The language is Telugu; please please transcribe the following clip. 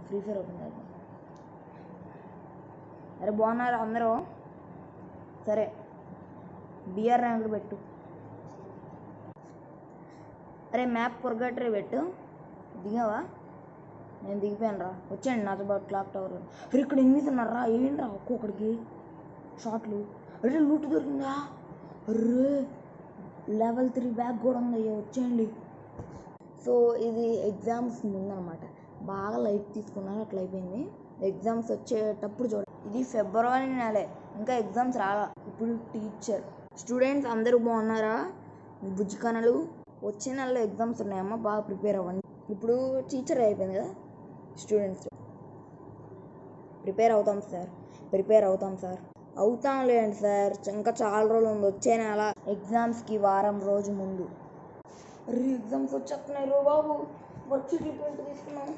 ఫ్రీ ఫైర్ ఓపెన్ చేద్దాం. అరే బాగున్నారు అందరూ? సరే బిఆర్ ర్యాంకుడు పెట్టు. అరే మ్యాప్ పొరగట్రే పెట్టు. దిగావా? నేను దిగిపోయాను రా. వచ్చాయండి నాతో పాటు క్లాక్ టవర్. అరే ఇక్కడ ఎనిమిది ఉన్నారా? ఏంట్రా ఒక్కొక్కడికి షాట్లు. అరే లూట్ దొరికిందా? అర్రే లెవెల్ 3 బ్యాగ్ కూడా ఉందయ్యా. వచ్చేయండి. సో ఇది ఎగ్జామ్స్ ముందనమాట. బాగా లైట్ తీసుకున్నారు, అట్లా అయిపోయింది. ఎగ్జామ్స్ వచ్చేటప్పుడు చూడ. ఇది ఫిబ్రవరి నెలే, ఇంకా ఎగ్జామ్స్ రాలా. ఇప్పుడు టీచర్ స్టూడెంట్స్ అందరూ బాగున్నారా? బుజ్జికనలు వచ్చే నెలలో ఎగ్జామ్స్ ఉన్నాయమ్మా, బాగా ప్రిపేర్ అవ్వండి. ఇప్పుడు టీచర్ అయిపోయింది కదా, స్టూడెంట్స్ ప్రిపేర్ అవుతాం సార్. అవుతాంలేండి సార్, ఇంకా చాలా రోజులు ఉంది. వచ్చే నెల ఎగ్జామ్స్కి వారం రోజు ముందు. ఎగ్జామ్స్ వచ్చేస్తున్నాయి రో బాబు. వర్క్ షీట్లు ప్రింట్ తీసుకున్నాం.